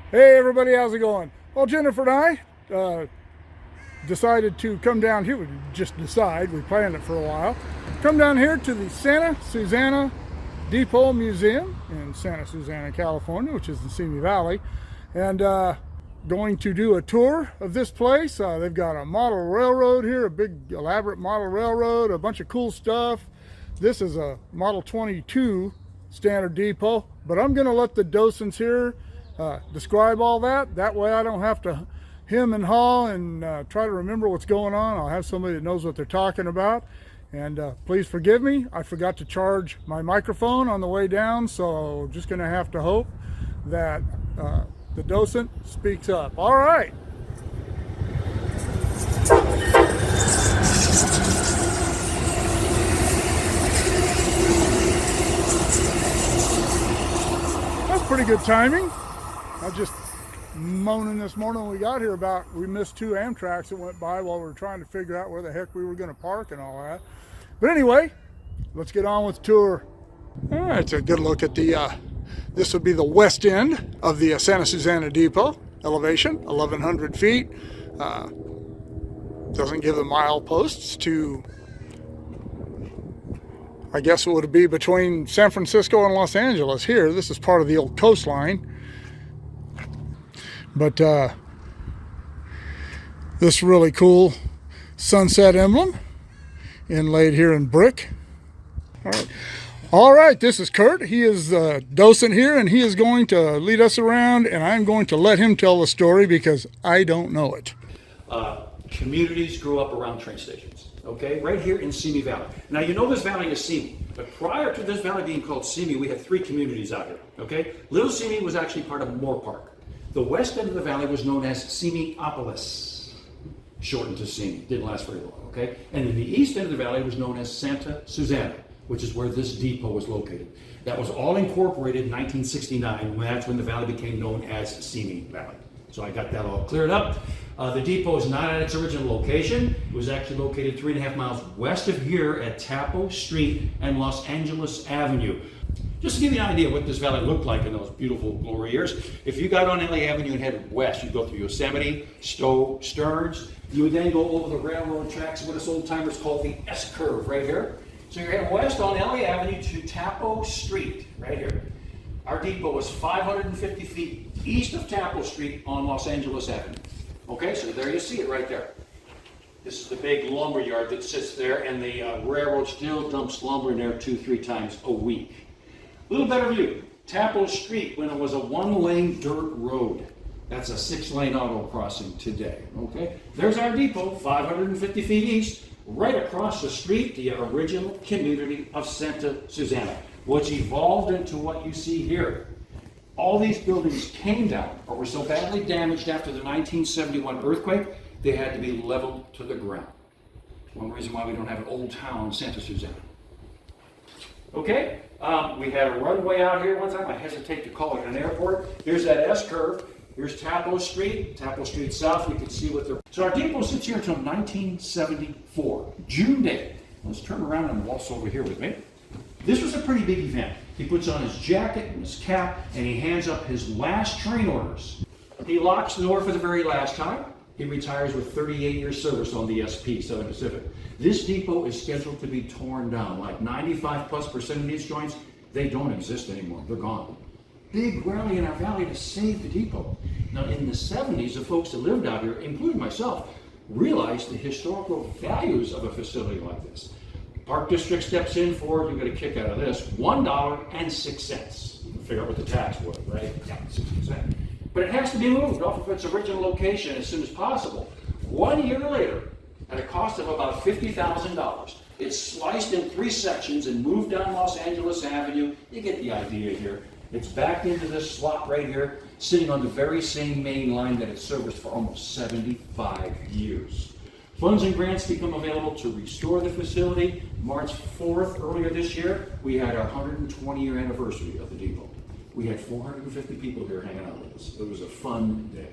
Hey everybody, how's it going? Well, Jennifer and I decided to come down here. We just decide, we planned it for a while. Come down here to the Santa Susanna Depot Museum in Santa Susanna, California, which is in Simi Valley. And going to do a tour of this place. They've got a model railroad here, a big elaborate model railroad, a bunch of cool stuff. This is a Model 22 standard depot, but I'm going to let the docents here describe all that. That way I don't have to hem and haw and try to remember what's going on. I'll have somebody that knows what they're talking about. And please forgive me, I forgot to charge my microphone on the way down, so just going to have to hope that the docent speaks up. All right. That's pretty good timing. I was just moaning this morning when we got here about we missed 2 Amtraks that went by while we were trying to figure out where the heck we were going to park and all that. But anyway, let's get on with the tour. All right, it's a good look at the, this would be the west end of the Santa Susanna Depot. Elevation, 1,100 feet. Doesn't give the mileposts to, I guess it would be between San Francisco and Los Angeles here. This is part of the old coastline. But this really cool sunset emblem inlaid here in brick. All right, this is Kurt. He is the docent here, and he is going to lead us around, and I'm going to let him tell the story because I don't know it. Communities grew up around train stations, okay? Right here in Simi Valley. Now, you know this valley is Simi, but prior to this valley being called Simi, we had 3 communities out here, okay? Little Simi was actually part of Moore Park. The west end of the valley was known as Simiopolis, shortened to Simi. Didn't last very long, okay? And in the east end of the valley was known as Santa Susanna, which is where this depot was located. That was all incorporated in 1969, when that's when the valley became known as Simi Valley. So I got that all cleared up. The depot is not at its original location. It was actually located 3.5 miles west of here at Tapo Street and Los Angeles Avenue. Just to give you an idea of what this valley looked like in those beautiful glory years, if you got on LA Avenue and headed west, you'd go through Yosemite, Stowe, Stearns. You would then go over the railroad tracks, what us old timers call the S-curve right here. So you're heading west on LA Avenue to Tapo Street, right here. Our depot was 550 feet east of Tapo Street on Los Angeles Avenue. Okay, so there you see it right there. This is the big lumber yard that sits there, and the railroad still dumps lumber in there 2-3 times a week. A little better view. Tapo Street, when it was a 1-lane dirt road. That's a 6-lane auto crossing today, okay? There's our depot, 550 feet east. Right across the street, the original community of Santa Susanna, which evolved into what you see here. All these buildings came down or were so badly damaged after the 1971 earthquake, they had to be leveled to the ground. One reason why we don't have an old town, Santa Susanna. Okay, we had a runway out here one time. I hesitate to call it an airport. Here's that S-curve. Here's Tapo Street South. You can see what they're. So our depot sits here until 1974, June day. Let's turn around and waltz over here with me. This was a pretty big event. He puts on his jacket and his cap, and he hands up his last train orders. He locks the door for the very last time. He retires with 38 years service on the SP, Southern Pacific. This depot is scheduled to be torn down. Like 95+% of these joints, they don't exist anymore. They're gone. Big rally in our valley to save the depot. Now, in the 70s, the folks that lived out here, including myself, realized the historical values of a facility like this. Park District steps in for, you get a kick out of this, $1.06. You can figure out what the tax was, right? Yeah, 60%. But it has to be moved off of its original location as soon as possible. 1 year later, at a cost of about $50,000, it's sliced in 3 sections and moved down Los Angeles Avenue. You get the idea here. It's backed into this slot right here, sitting on the very same main line that it serviced for almost 75 years. Funds and grants become available to restore the facility. March 4th, earlier this year, we had our 120-year anniversary of the depot. We had 450 people here hanging out with us. It was a fun day.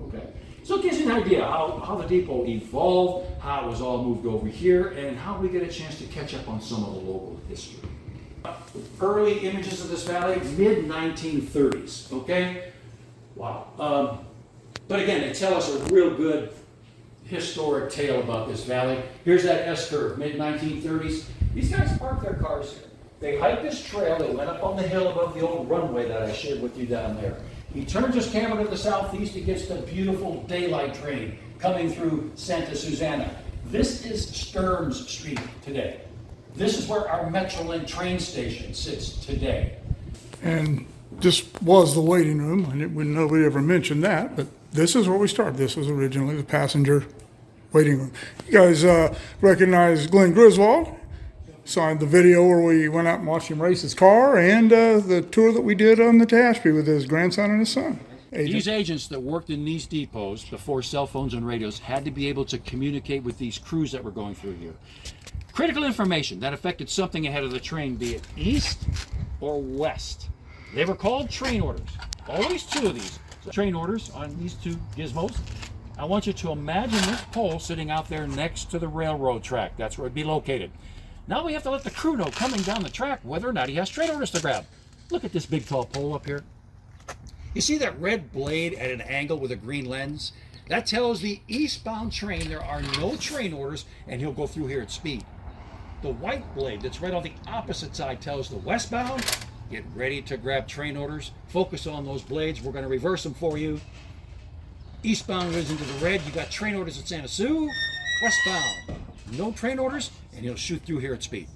Okay, so it gives you an idea how the depot evolved, how it was all moved over here, and how we get a chance to catch up on some of the local history. Early images of this valley, mid-1930s, okay? Wow. But again, they tell us a real good historic tale about this valley. Here's that S-curve, mid-1930s. These guys parked their cars here. They hiked this trail. They went up on the hill above the old runway that I shared with you down there. He turns his camera to the southeast. He gets the beautiful daylight train coming through Santa Susanna. This is Stearns Street today. This is where our Metrolink train station sits today. And this was the waiting room. Nobody ever mentioned that, but this is where we started. This was originally the passenger waiting room. You guys recognize Glenn Griswold? Signed the video where we went out and watched him race his car, and the tour that we did on the Tashby with his grandson and his son. These agents that worked in these depots before cell phones and radios had to be able to communicate with these crews that were going through here. Critical information that affected something ahead of the train, be it east or west. They were called train orders. Always two of these. So train orders on these two gizmos. I want you to imagine this pole sitting out there next to the railroad track. That's where it'd be located. Now we have to let the crew know coming down the track whether or not he has train orders to grab. Look at this big tall pole up here. You see that red blade at an angle with a green lens? That tells the eastbound train there are no train orders and he'll go through here at speed. The white blade that's right on the opposite side tells the westbound, get ready to grab train orders. Focus on those blades. We're going to reverse them for you. Eastbound goes into the red. You got train orders at Santa Sue. Westbound, no train orders, and he'll shoot through here at speed.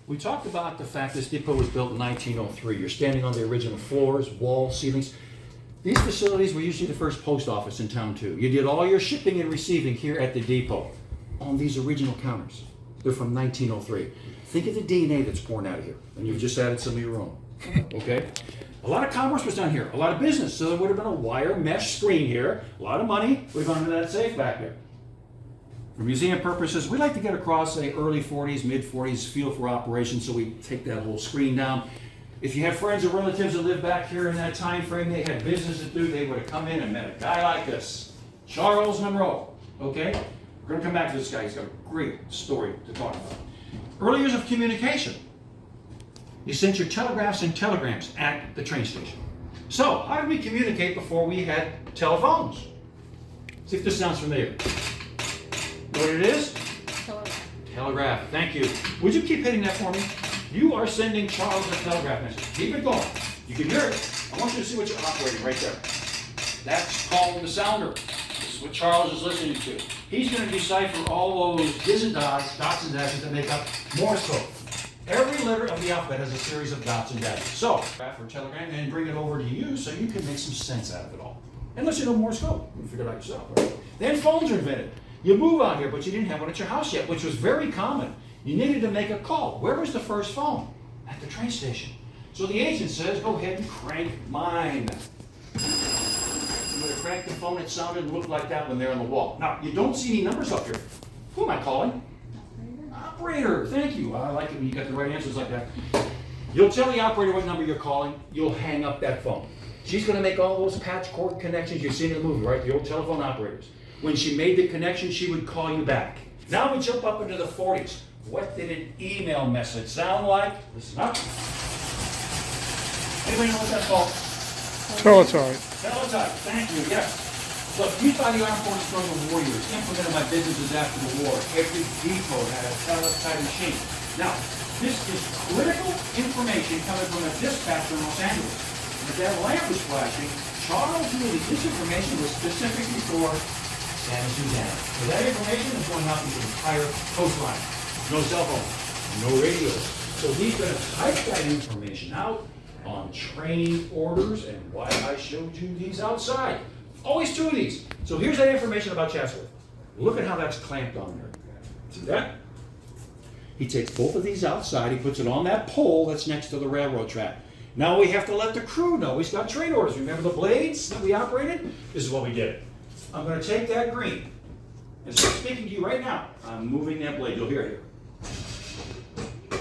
We talked about the fact this depot was built in 1903. You're standing on the original floors, walls, ceilings. These facilities were usually the first post office in town too. You did all your shipping and receiving here at the depot on these original counters. They're from 1903. Think of the DNA that's pouring out of here, and you've just added some of your own, okay? A lot of commerce was done here, a lot of business, so there would have been a wire mesh screen here, a lot of money would have gone into that safe back there. For museum purposes, we like to get across, say, early 40s, mid 40s feel for operations, so we take that whole screen down. If you have friends or relatives that live back here in that time frame, they had business to do, they would have come in and met a guy like this, Charles Monroe, okay? We're going to come back to this guy. He's got a great story to talk about. Early years of communication. You sent your telegraphs and telegrams at the train station. So, how did we communicate before we had telephones? See if this sounds familiar. Know what it is? Telegraph. Telegraph. Thank you. Would you keep hitting that for me? You are sending Charles a telegraph message. Keep it going. You can hear it. I want you to see what you're operating right there. That's called the sounder. This is what Charles is listening to. He's going to decipher all those dots and dashes that make up Morse code. Every letter of the alphabet has a series of dots and dashes. So, for telegram, and bring it over to you so you can make some sense out of it all. Unless you know Morse code. You figure it out yourself. Right? Then phones are invented. You move out here, but you didn't have one at your house yet, which was very common. You needed to make a call. Where was the first phone? At the train station. So the agent says, go ahead and crank mine. When I cranked the phone, it sounded and looked like that when they're on the wall. Now, you don't see any numbers up here. Who am I calling? Operator. Thank you. I like it when you got the right answers like that. You'll tell the operator what number you're calling. You'll hang up that phone. She's going to make all those patch cord connections you've seen in the movie, right? The old telephone operators. When she made the connection, she would call you back. Now we jump up into the 40s. What did an email message sound like? Listen up. Anybody know what that's called? Teletype. Teletype. Thank you. Yes. So used by the Armed Forces Struggle Warriors, implemented by businesses after the war. Every depot had a teletype machine. Now, this is critical information coming from a dispatcher in Los Angeles. And if that lamp was flashing, Charles knew that this information was specifically for Santa Susanna. So that information is going out to the entire coastline. No cell phone, no radios. So he's going to type that information out on train orders, and why I showed you these outside. Always two of these. So here's that information about Chatsworth. Look at how that's clamped on there. See that? He takes both of these outside, he puts it on that pole that's next to the railroad track. Now we have to let the crew know he's got train orders. Remember the blades that we operated? This is what we did. I'm going to take that green. And so I'm speaking to you right now. I'm moving that blade. You'll hear it here.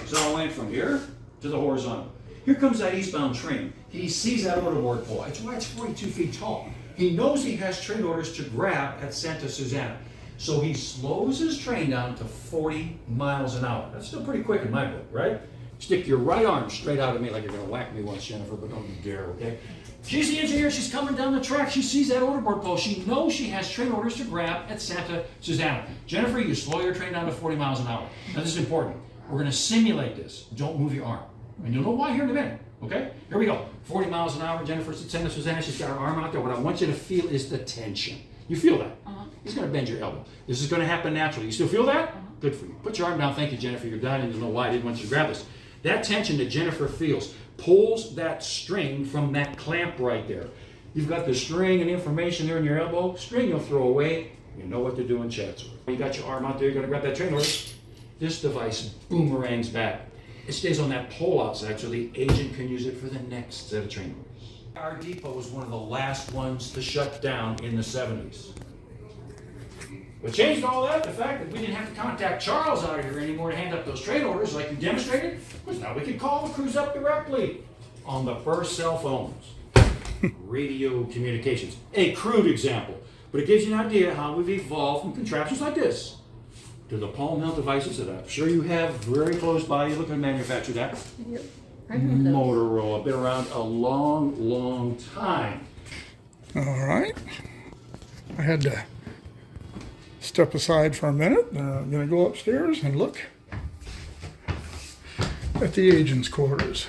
So I went from here to the horizontal. Here comes that eastbound train. He sees that order board pole. That's why it's 42 feet tall. He knows he has train orders to grab at Santa Susanna. So he slows his train down to 40 miles an hour. That's still pretty quick in my book, right? Stick your right arm straight out at me like you're going to whack me once, Jennifer, but don't you dare, okay? She's the engineer, she's coming down the track, she sees that order board post, she knows she has train orders to grab at Santa Susanna. Jennifer, you slow your train down to 40 miles an hour. Now this is important. We're gonna simulate this. Don't move your arm. And you'll know why here in a minute, okay? Here we go. 40 miles an hour, Jennifer's at Santa Susanna, she's got her arm out there. What I want you to feel is the tension. You feel that? It's gonna bend your elbow. This is gonna happen naturally. You still feel that? Good for you. Put your arm down. Thank you, Jennifer. You're done, and you'll know why I didn't want you to grab this. That tension that Jennifer feels pulls that string from that clamp right there. You've got the string and information there in your elbow. String you'll throw away. You know what to do in Chatsworth. You got your arm out there, you're gonna grab that train order. This device boomerangs back. It stays on that pole outside so the agent can use it for the next set of train orders. Our depot was one of the last ones to shut down in the 70s. What changed all that, the fact that we didn't have to contact Charles out of here anymore to hand up those trade orders like you demonstrated, was now we could call the crews up directly on the first cell phones. Radio communications. A crude example, but it gives you an idea how we've evolved from contraptions like this to the palm mill devices that I'm sure you have very close by. You look at manufacture that. Yep. I know those. Motorola, been around a long, long time. All right. I had to step aside for a minute. I'm going to go upstairs and look at the agent's quarters.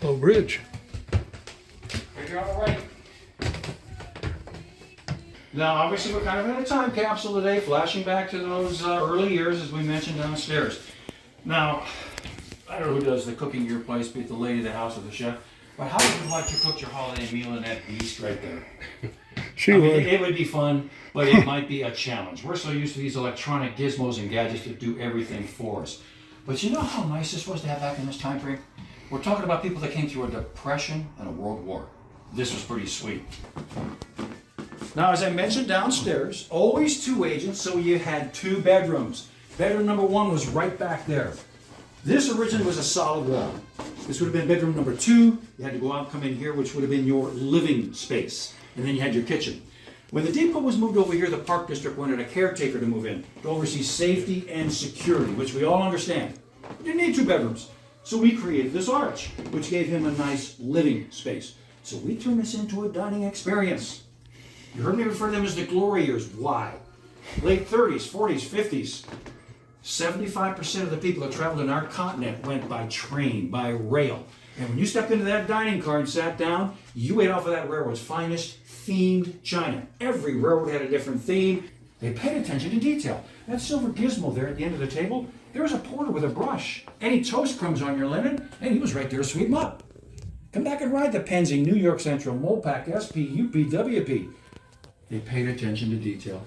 Low bridge. You're all right. Now, obviously, we're kind of in a time capsule today, flashing back to those early years, as we mentioned downstairs. Now, I don't know who does the cooking in your place, be it the lady of the house or the chef, but how would you like to cook your holiday meal in that beast right there? She I mean, would. it would be fun, but it might be a challenge. We're so used to these electronic gizmos and gadgets that do everything for us. But you know how nice this was to have back in this time frame? We're talking about people that came through a depression and a world war. This was pretty sweet. Now, as I mentioned downstairs, always two agents, so you had two bedrooms. Bedroom number one was right back there. This originally was a solid wall. This would have been bedroom number two. You had to go out and come in here, which would have been your living space. And then you had your kitchen. When the depot was moved over here, the Park District wanted a caretaker to move in to oversee safety and security, which we all understand. You didn't need two bedrooms. So we created this arch, which gave him a nice living space. So we turned this into a dining experience. You heard me refer to them as the glory years. Why? Late 30s, 40s, 50s. 75% of the people that traveled in our continent went by train, by rail. And when you stepped into that dining car and sat down, you ate off of that railroad's finest themed china. Every railroad had a different theme. They paid attention to detail. That silver gizmo there at the end of the table, there was a porter with a brush. Any toast crumbs on your linen, and he was right there to sweep them up. Come back and ride the Penzing, New York Central, Mopac, SP, UP, WP. They paid attention to detail.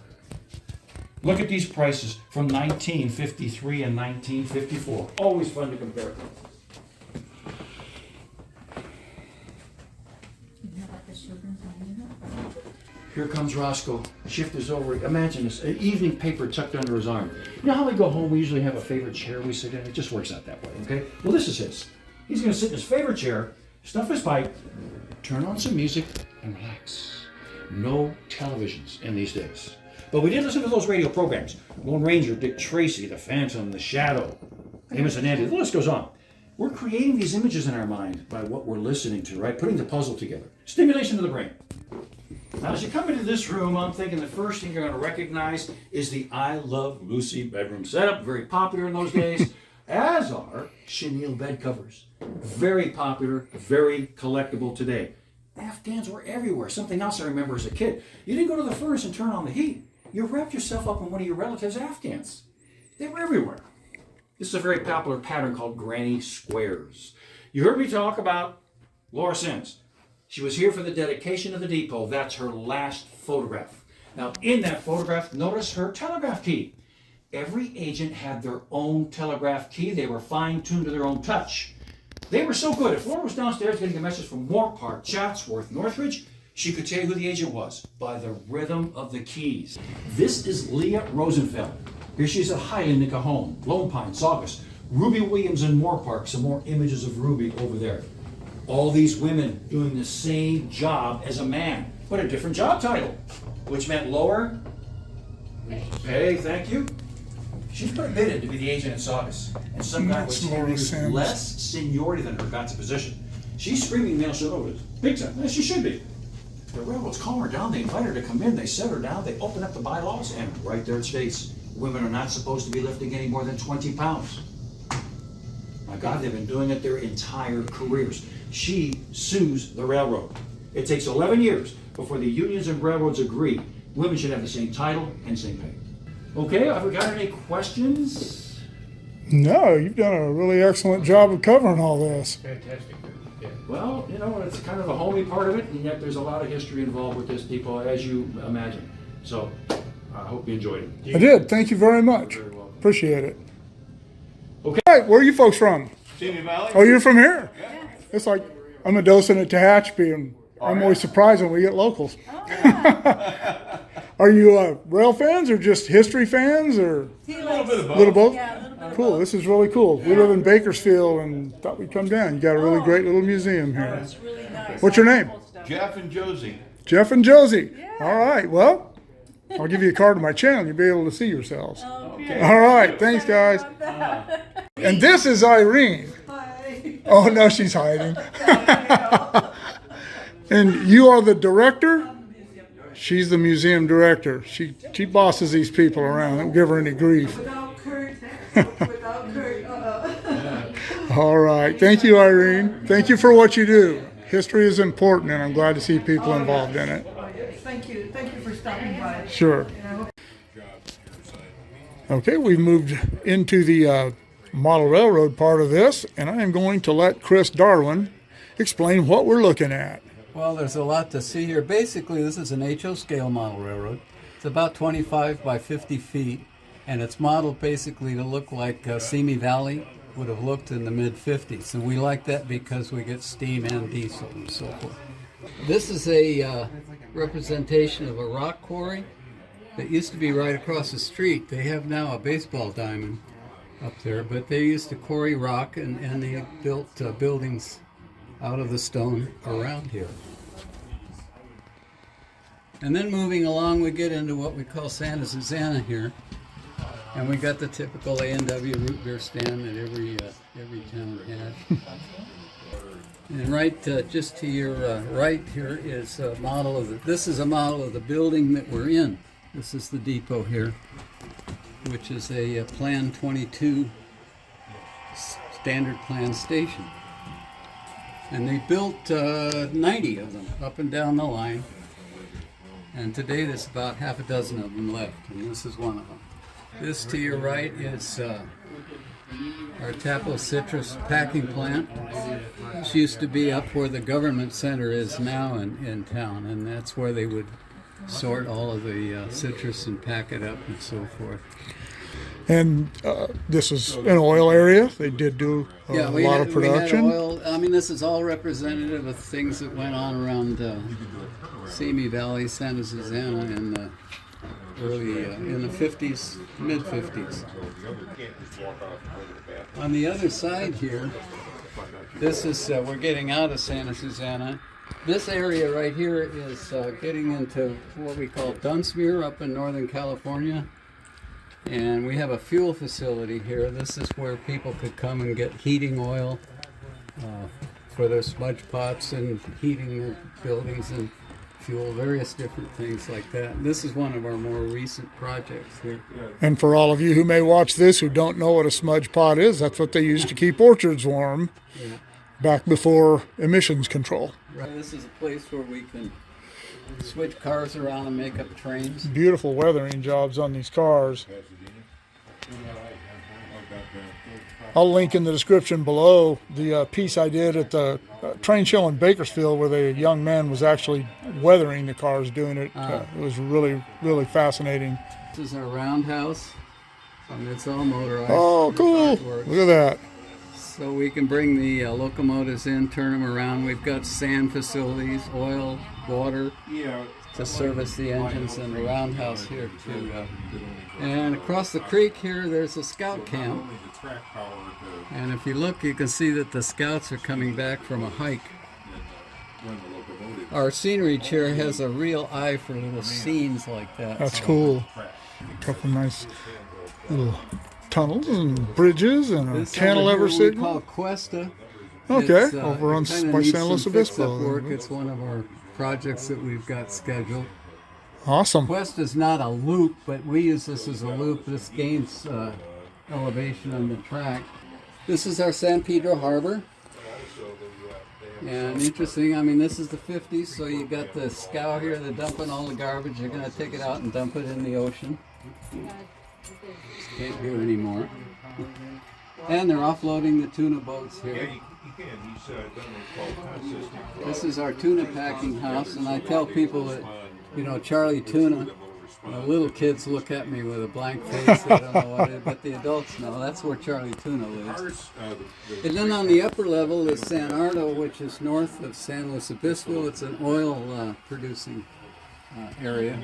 Look at these prices from 1953 and 1954. Always fun to compare. Here comes Roscoe. Shift is over. Imagine this, an evening paper tucked under his arm. You know how we go home, we usually have a favorite chair we sit in? It just works out that way, okay? Well, this is his. He's going to sit in his favorite chair, stuff his pipe, turn on some music, and relax. No televisions in these days. But we did listen to those radio programs. Lone Ranger, Dick Tracy, The Phantom, The Shadow, Amos and Andy, the list goes on. We're creating these images in our mind by what we're listening to, right? Putting the puzzle together. Stimulation of the brain. Now, as you come into this room, I'm thinking the first thing you're going to recognize is the I Love Lucy bedroom setup. Very popular in those days, as are chenille bed covers. Very popular, very collectible today. Afghans were everywhere. Something else I remember as a kid. You didn't go to the furnace and turn on the heat. You wrapped yourself up in one of your relatives' Afghans. They were everywhere. This is a very popular pattern called granny squares. You heard me talk about Laura Sims. She was here for the dedication of the depot. That's her last photograph. Now, in that photograph, notice her telegraph key. Every agent had their own telegraph key. They were fine-tuned to their own touch. They were so good. If Laura was downstairs getting a message from Moore Park, Chatsworth, Northridge, she could tell you who the agent was by the rhythm of the keys. This is Leah Rosenfeld. Here she is at Highland in Cajon, Lone Pine, Saugus, Ruby Williams in Moore Park. Some more images of Ruby over there. All these women doing the same job as a man, but a different job title, which meant lower pay, thank you. She's put a bid in to be the agent in Saugus, and some guy with 10 years less seniority than her got the position. She's screaming nail shit over this, big time, as she should be. The railroads calm her down, they invite her to come in, they set her down, they open up the bylaws, and right there it states, women are not supposed to be lifting any more than 20 pounds. My God, they've been doing it their entire careers. She sues the railroad. It takes 11 years before the unions and railroads agree women should have the same title and same pay. Okay, have we got any questions? No, you've done a really excellent job of covering all this. Fantastic. Yeah. Well, you know, it's kind of the homey part of it, and yet there's a lot of history involved with this, people, as you imagine. So, I hope you enjoyed it. I did. Thank you very much. You're very welcome. Appreciate it. Okay. All right, where are you folks from? Simi Valley? Oh, you're from here? Yeah. It's like I'm a docent at Tehachapi, and I'm always surprised when we get locals. Are you rail fans or just history fans or A little bit of both. little both? Yeah, a little bit. Cool. This is really cool. We live in Bakersfield and thought we'd come down. You got a really great little museum here. It's really nice. What's your name? Jeff and Josie. Jeff and Josie. All right. Well, I'll give you a card to my channel. You'll be able to see yourselves. Okay. All right. Thanks, guys. And this is Irene. Hi. Oh, no, she's hiding. And you are the director? She's the museum director. She bosses these people around. Don't give her any grief. Without Kurt. Without Kurt. All right. Thank you, Irene. Thank you for what you do. History is important, and I'm glad to see people involved in it. Thank you. Thank you for stopping by. Sure. Okay, we've moved into the model railroad part of this, and I am going to let Chris Darwin explain what we're looking at. Well, there's a lot to see here. Basically, this is an HO scale model railroad. It's about 25 by 50 feet, and it's modeled basically to look like Simi Valley would have looked in the mid-50s. And we like that because we get steam and diesel and so forth. This is a representation of a rock quarry that used to be right across the street. They have now a baseball diamond up there, but they used to quarry rock, and they built buildings out of the stone around here. And then moving along, we get into what we call Santa Susanna here, and we got the typical A&W root beer stand that every town had. And right just to your right here is a model of this is a model of the building that we're in. This is the depot here, which is a Plan 22 standard plan station. And they built 90 of them up and down the line. And today there's about half a dozen of them left, and this is one of them. This to your right is our Tapo citrus packing plant. This used to be up where the government center is now in town, and that's where they would sort all of the citrus and pack it up and so forth. And this is an oil area. They did do a lot of production. We had oil. I mean, this is all representative of things that went on around Simi Valley, Santa Susanna in the early, in the 50s, mid-50s. On the other side here, this is, we're getting out of Santa Susanna. This area right here is getting into what we call Dunsmuir up in Northern California. And we have a fuel facility here. This is where people could come and get heating oil for their smudge pots and heating their buildings and fuel, various different things like that. This is one of our more recent projects here. And for all of you who may watch this who don't know what a smudge pot is, that's what they used to keep orchards warm back before emissions control. Right. This is a place where we can switch cars around and make up trains. Beautiful weathering jobs on these cars. I'll link in the description below the piece I did at the train show in Bakersfield where the young man was actually weathering the cars doing it. It was really, really fascinating. This is our roundhouse, and it's all motorized. Oh, cool. Look at that. So we can bring the locomotives in, turn them around. We've got sand facilities, oil, water to service the engines, and the roundhouse here too. And across the creek here, there's a scout camp. And if you look, you can see that the scouts are coming back from a hike. Our scenery chair has a real eye for little scenes like that. That's cool. A couple nice little tunnels and bridges and a This cantilever over here we signal. call Cuesta. Okay, It's, over on kinda by needs San some Luis fix-up Obispo. work. It's one of our projects that we've got scheduled. Awesome. Cuesta's not a loop, but we use this as a loop. This gains elevation on the track. This is our San Pedro Harbor. And interesting, I mean, this is the 50s, so you got the scow here, they're dumping all the garbage. They're going to take it out and dump it in the ocean. Can't do anymore. And they're offloading the tuna boats here. This is our tuna packing house, and I tell people that, you know, Charlie Tuna, little kids look at me with a blank face, they don't know what it is, but the adults know. That's where Charlie Tuna lives. And then on the upper level is San Ardo, which is north of San Luis Obispo. It's an oil producing area.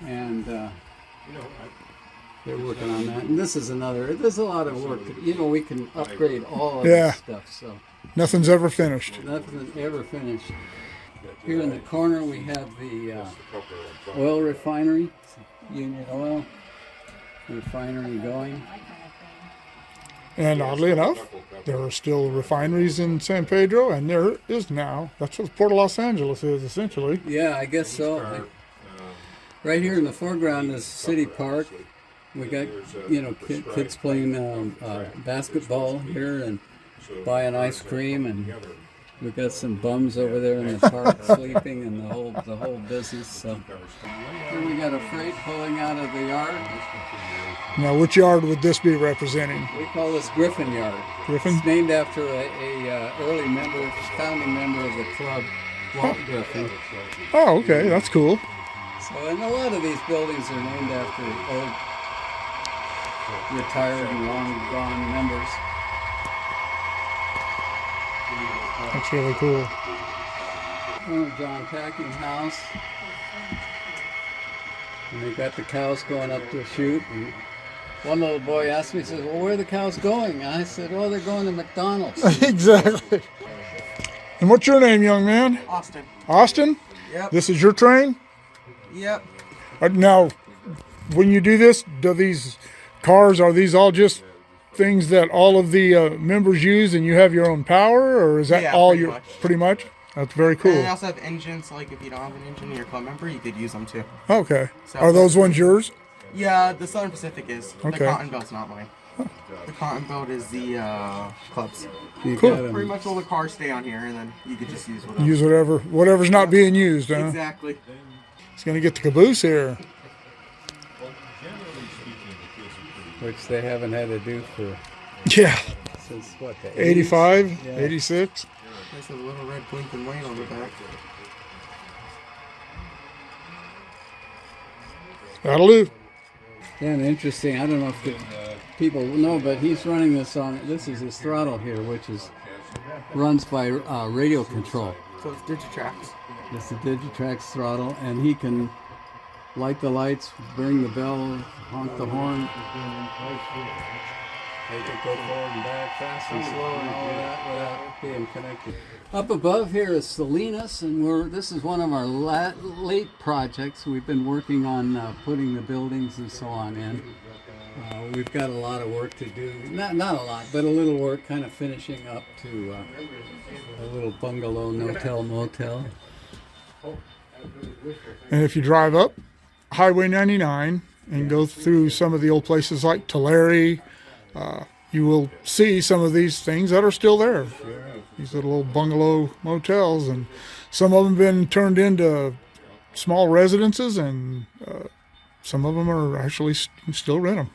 And they're working on that. And this is another, there's a lot of work. You know, we can upgrade all of this stuff, so Nothing's ever finished. nothing ever finished. Here in the corner we have the oil refinery, Union Oil refinery going. And oddly enough, there are still refineries in San Pedro, and there is now. That's what Port of Los Angeles is, essentially. Yeah, I guess so. Right here in the foreground is City Park. We got, you know, kids playing basketball here and buying ice cream, and we got some bums over there in the park sleeping, and the whole business. So here we got a freight pulling out of the yard. Now, which yard would this be representing? We call this Griffin Yard. Griffin? It's named after a early member, founding member of the club, Walt Griffin. Oh, okay, that's cool. So, and a lot of these buildings are named after old, retired and long gone members. That's really cool. John Packing House. And they got the cows going up to a chute. And one little boy asked me, he says, well, where are the cows going? And I said, oh, they're going to McDonald's. Exactly. And what's your name, young man? Austin. Austin? Yep. This is your train? Yep. Now, when you do this, do these cars, are these all just things that all of the members use and you have your own power, or is that Yeah, all pretty your, much. pretty much? That's very cool. And they also have engines, so like if you don't have an engine and you're a club member, you could use them too. Okay. So- Are those ones yours? Yeah, the Southern Pacific is. Okay. The Cotton Belt's not mine. The Cotton Belt is the clubs. You Cool. got 'em. Pretty much all the cars stay on here, and then you could just use whatever. Use whatever's not being used, huh? Exactly. It's going to get the caboose here. Which they haven't had to do for, Yeah. since what, the 80s? 85, Yeah. 86. Nice little red blinking light on the back. That'll do. Yeah, and interesting. I don't know if the people know, but he's running this on. This is his throttle here, which runs by radio control. So it's Digitrax. It's the Digitrax throttle, and he can light the lights, ring the bell, honk the horn. They can go forward and back, fast and slow, and all of that without being connected. Up above here is Salinas, and this is one of our late projects. We've been working on putting the buildings and so on in. We've got a lot of work to do. Not a lot, but a little work, kind of finishing up to a little bungalow, no-tell, motel. And if you drive up Highway 99 and go through some of the old places like Tulare, you will see some of these things that are still there. These little old bungalow motels, and some of them have been turned into small residences, and some of them are actually still rent them.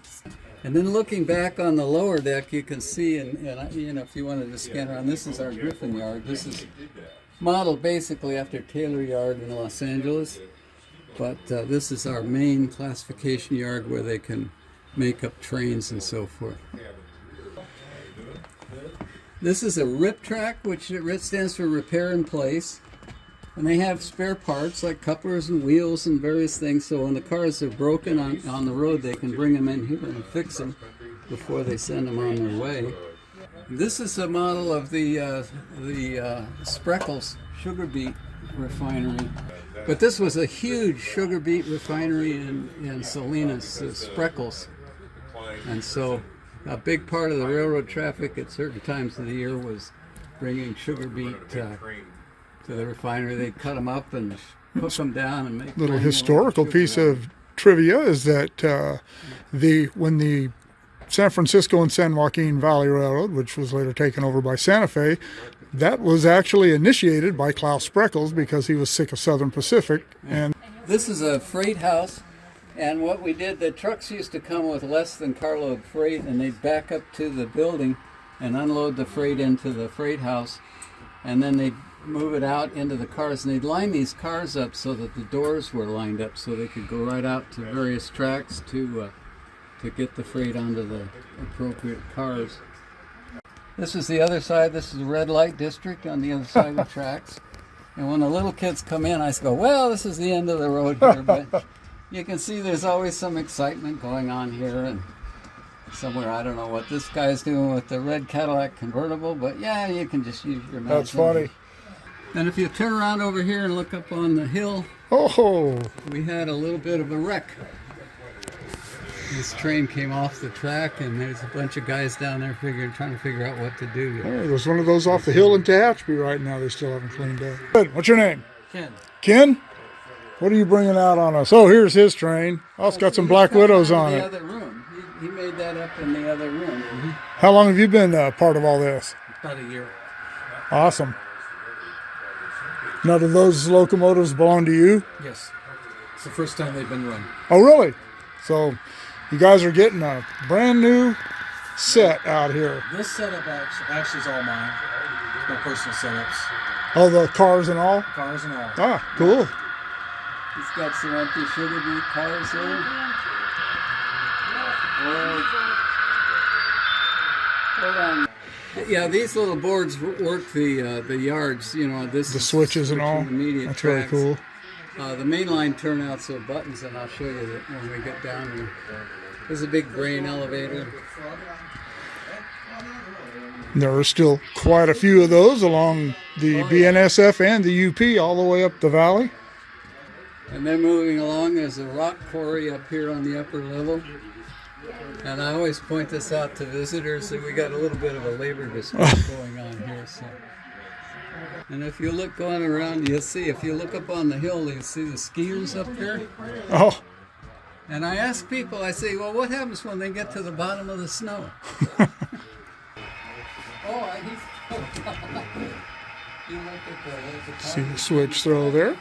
And then looking back on the lower deck, you can see, and you know, if you wanted to scan around, this is our Griffin Yard. This is modeled basically after Taylor Yard in Los Angeles, but this is our main classification yard where they can make up trains and so forth. This is a RIP track, which stands for repair in place. And they have spare parts like couplers and wheels and various things. So when the cars are broken on the road, they can bring them in here and fix them before they send them on their way. This is a model of the Spreckles sugar beet refinery. But this was a huge sugar beet refinery in Salinas, Spreckles. And so a big part of the railroad traffic at certain times of the year was bringing sugar beet to the refinery. They'd cut them up and cook them down and make Little plain historical sugar piece water. of trivia is that when the San Francisco and San Joaquin Valley Railroad, which was later taken over by Santa Fe, that was actually initiated by Klaus Spreckels because he was sick of Southern Pacific. And This is a freight house, and what we did, the trucks used to come with less than carload freight, and they'd back up to the building and unload the freight into the freight house, and then they'd move it out into the cars, and they'd line these cars up so that the doors were lined up so they could go right out to various tracks to get the freight onto the appropriate cars. This is the other side. This is the red light district on the other side of the tracks. And when the little kids come in, I go, well, this is the end of the road here. But you can see there's always some excitement going on here. And somewhere, I don't know what this guy's doing with the red Cadillac convertible. But yeah, you can just use your that's imagination. funny. And if you turn around over here and look up on the hill, Oh, we had a little bit of a wreck. This train came off the track, and there's a bunch of guys down there trying to figure out what to do. hey, there's one of those off the hill in Tehachapi right now. They still haven't cleaned up. Good. What's your name? Ken. Ken? What are you bringing out on us? Oh, here's his train. Oh, it's got some Black Widows on The it. other room. He made that up in the other room. How long have you been part of all this? About a year. Awesome. Now, do those locomotives belong to you? Yes. It's the first time they've been run. Oh, really? So you guys are getting a brand new set out here. This setup actually is all mine. It's my personal setups. Oh, the cars and all? Cars and all. Ah, cool. He's got some empty sugar beet cars there. Hold on. Yeah, these little boards work the yards. You know, this The is switches and all. intermediate That's really tracks. cool. The main line turnouts are buttons, and I'll show you that when we get down there. There's a big grain elevator. There are still quite a few of those along the BNSF and the UP all the way up the valley. And then moving along, there's a rock quarry up here on the upper level. And I always point this out to visitors that we got a little bit of a labor dispute going on here. So, and if you look going around, you'll see. If you look up on the hill, you'll see the skiers up there. Oh, And I ask people, I say, well, what happens when they get to the bottom of the snow? You look at the see the switch throw there. He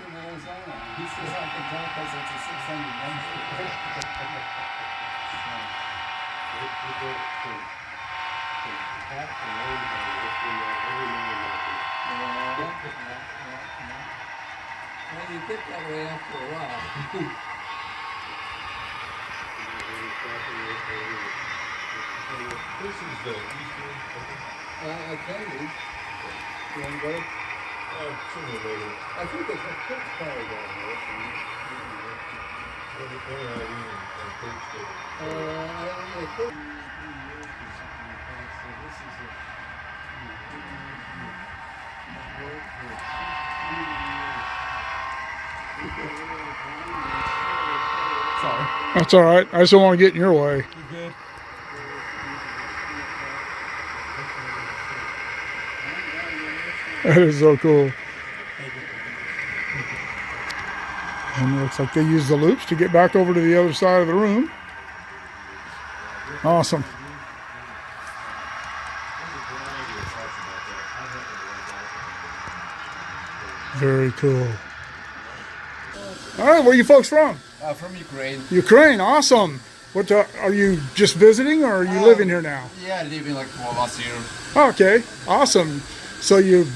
says I can tell because it's a 600 Well, you get that way after a while. This is the eastern. I can be. You want to go? Sooner or later. I think there's a quick car down there. I only put. Sorry. That's all right. I just don't want to get in your way. You good? That is so cool. And it looks like they use the loops to get back over to the other side of the room. Awesome. Very cool. All right, where are you folks from? From Ukraine. Ukraine. Awesome. What are you just visiting, or are you living here now? Yeah, living like for last year. Okay, awesome. So you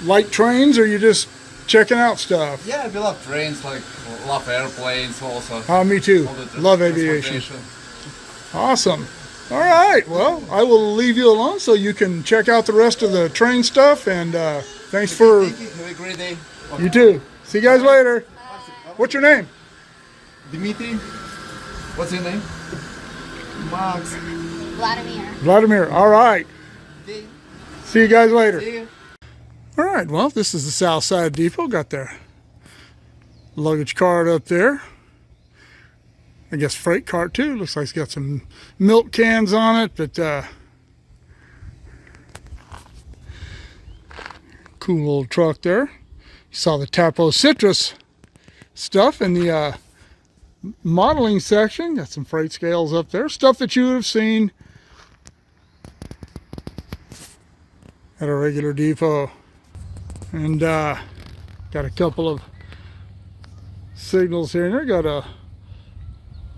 like trains, or you just checking out stuff? Yeah, we love trains, like love airplanes also. Me too. All the Love aviation. transportation. Awesome. All right. Well, I will leave you alone so you can check out the rest of the train stuff. And thanks for Thank you. Have a great day. you too. See you guys later. What's your name? Dmitry. What's your name? Max. Vladimir. Vladimir. All right. See you guys later. See you. All right. Well, this is the South Side Depot. Got their luggage cart up there. I guess, freight cart too. Looks like it's got some milk cans on it, but cool little truck there. You saw the Tapo Citrus stuff in the modeling section. Got some freight scales up there. Stuff that you would have seen at a regular depot. And got a couple of signals here. Got a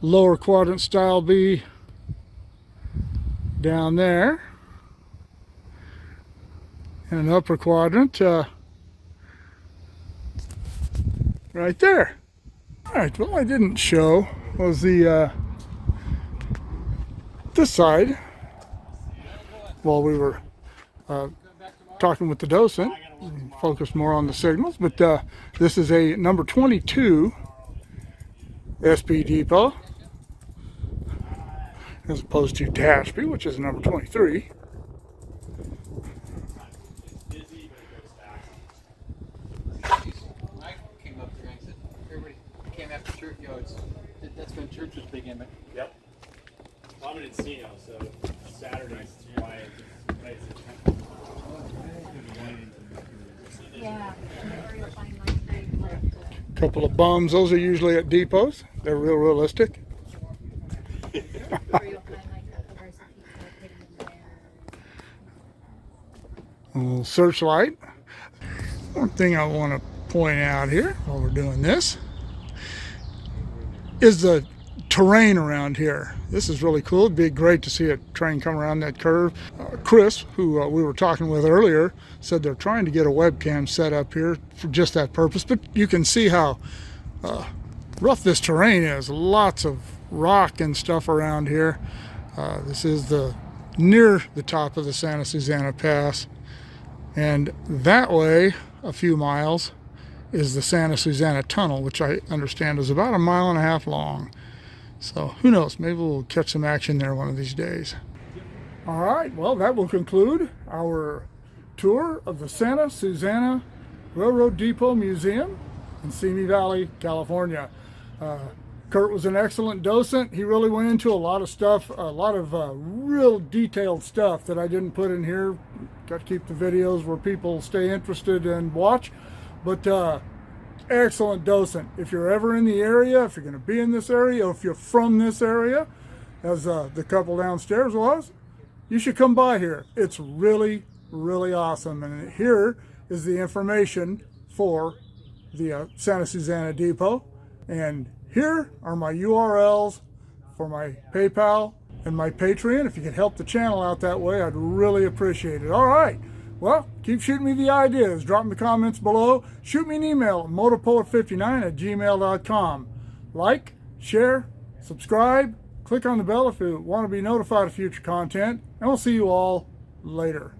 lower quadrant style B down there. And an upper quadrant right there. All right, what I didn't show was the this side while we were talking with the docent. Focus more on the signals, but this is a number 22 SP depot as opposed to dash B, which is number 23. I came up there and said, everybody came after church, you know, that's when church was big in it. Yep. Well, I'm in Encino, so Saturday's why it's Yeah. You'll find like Couple of bums. Those are usually at depots. They're real realistic. or you'll find like a verse of people hidden in there. A little searchlight. One thing I want to point out here while we're doing this is the terrain around here. This is really cool. It'd be great to see a train come around that curve. Chris, who we were talking with earlier, said they're trying to get a webcam set up here for just that purpose, but you can see how rough this terrain is. Lots of rock and stuff around here. This is near the top of the Santa Susanna Pass, and that way a few miles is the Santa Susanna Tunnel, which I understand is about 1.5 miles long. So who knows, maybe we'll catch some action there one of these days. All right, well, that will conclude our tour of the Santa Susanna Railroad Depot Museum in Simi Valley, California. Kurt was an excellent docent. He really went into a lot of stuff, a lot of real detailed stuff that I didn't put in here. Got to keep the videos where people stay interested and watch. But excellent docent. If you're ever in the area, if you're going to be in this area, or if you're from this area, as the couple downstairs was, you should come by here. It's really, really awesome. And here is the information for the Santa Susanna Depot. And here are my URLs for my PayPal and my Patreon. If you could help the channel out that way, I'd really appreciate it. All right. Well, keep shooting me the ideas. Drop in the comments below. Shoot me an email at motorpoet59@gmail.com. Like, share, subscribe, click on the bell if you want to be notified of future content, and we'll see you all later.